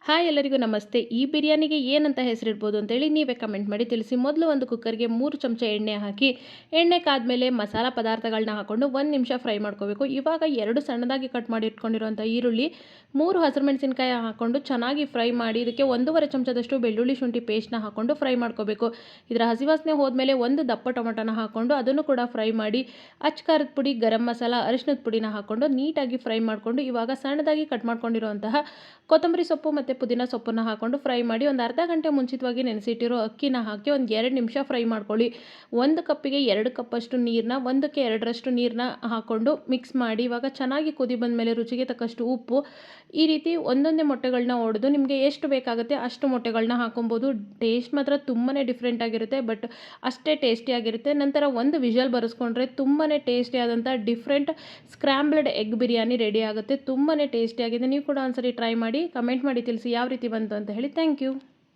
Hi ಎಲ್ಲರಿಗೂ ನಮಸ್ತೆ. ಈ ಬಿರಿಯಾನಿಗೆ ಏನಂತ ಹೆಸರಿಡ್ಬೋದು ಅಂತೇಳಿ ನೀವೇ ಕಮೆಂಟ್ ಮಾಡಿ ತಿಳಿಸಿ. ಮೊದಲು ಒಂದು ಕುಕ್ಕರ್ಗೆ 3 ಚಮಚ ಎಣ್ಣೆ ಹಾಕಿ, ಎಣ್ಣೆ ಕಾದ್ಮೇಲೆ ಮಸಾಲ ಪದಾರ್ಥಗಳನ್ನ ಹಾಕ್ಕೊಂಡು 1 ನಿಮಿಷ ಫ್ರೈ ಮಾಡ್ಕೋಬೇಕು. ಇವಾಗ 2 ಸಣ್ಣದಾಗಿ ಕಟ್ ಮಾಡಿ ಇಟ್ಕೊಂಡಿರುವಂಥ ಈರುಳ್ಳಿ, 3 ಹಸಿರುಮೆಣಸಿನಕಾಯಿ ಹಾಕ್ಕೊಂಡು ಚೆನ್ನಾಗಿ ಫ್ರೈ ಮಾಡಿ, ಇದಕ್ಕೆ 1.5 ಚಮಚದಷ್ಟು ಬೆಳ್ಳುಳ್ಳಿ ಶುಂಠಿ ಪೇಸ್ಟ್ನ ಹಾಕ್ಕೊಂಡು ಫ್ರೈ ಮಾಡ್ಕೋಬೇಕು. ಇದರ ಹಸಿ ವಾಸನೆ ಹೋದ್ಮೇಲೆ ಒಂದು ದಪ್ಪ ಟೊಮೆಟೊನ ಹಾಕ್ಕೊಂಡು ಅದನ್ನು ಕೂಡ ಫ್ರೈ ಮಾಡಿ, ಅಚ್ಚ ಖಾರದ ಪುಡಿ, ಗರಂ ಮಸಾಲ, ಅರಿಶಿಣದ ಪುಡಿನ ಹಾಕ್ಕೊಂಡು ನೀಟಾಗಿ ಫ್ರೈ ಮಾಡಿಕೊಂಡು, ಇವಾಗ ಸಣ್ಣದಾಗಿ ಕಟ್ ಮಾಡ್ಕೊಂಡಿರುವಂತಹ ಕೊತ್ತಂಬರಿ ಸೊಪ್ಪು ಮತ್ತು ಪುದೀನ ಸೊಪ್ಪನ್ನು ಹಾಕ್ಕೊಂಡು ಫ್ರೈ ಮಾಡಿ, ಒಂದು ಅರ್ಧ ಗಂಟೆ ಮುಂಚಿತವಾಗಿ ನೆನೆಸಿಟ್ಟಿರೋ ಅಕ್ಕಿನ ಹಾಕಿ ಒಂದು 2 ನಿಮಿಷ ಫ್ರೈ ಮಾಡ್ಕೊಳ್ಳಿ. 1 ಕಪ್ಪಿಗೆ 2 ಕಪ್ಪಷ್ಟು ನೀರನ್ನ, 1ಕ್ಕೆ 2ರಷ್ಟು ನೀರನ್ನ ಹಾಕ್ಕೊಂಡು ಮಿಕ್ಸ್ ಮಾಡಿ, ಇವಾಗ ಚೆನ್ನಾಗಿ ಕುದಿ ಬಂದಮೇಲೆ ರುಚಿಗೆ ತಕ್ಕಷ್ಟು ಉಪ್ಪು, ಈ ರೀತಿ ಒಂದೊಂದೇ ಮೊಟ್ಟೆಗಳನ್ನ ಒಡೆದು ನಿಮಗೆ ಎಷ್ಟು ಬೇಕಾಗುತ್ತೆ ಅಷ್ಟು ಮೊಟ್ಟೆಗಳನ್ನ ಹಾಕೊಬೋದು. ಟೇಸ್ಟ್ ಮಾತ್ರ ತುಂಬಾ ಡಿಫ್ರೆಂಟ್ ಆಗಿರುತ್ತೆ, ಬಟ್ ಅಷ್ಟೇ ಟೇಸ್ಟಿಯಾಗಿರುತ್ತೆ. ನಂತರ ಒಂದು ವಿಷಲ್ ಬರೆಸ್ಕೊಂಡ್ರೆ ತುಂಬಾ ಟೇಸ್ಟಿಯಾದಂಥ ಡಿಫ್ರೆಂಟ್ ಸ್ಕ್ರ್ಯಾಂಬ್ಲ್ಡ್ ಎಗ್ ಬಿರಿಯಾನಿ ರೆಡಿ ಆಗುತ್ತೆ. ತುಂಬಾ ಟೇಸ್ಟಿಯಾಗಿದೆ. ನೀವು ಕೂಡ ಒಂದ್ಸರಿ ಟ್ರೈ ಮಾಡಿ, ಕಮೆಂಟ್ ಮಾಡಿ ತಿಳಿಸಿ ಯಾವ ರೀತಿ ಬಂತು ಅಂತ ಹೇಳಿ. Thank you.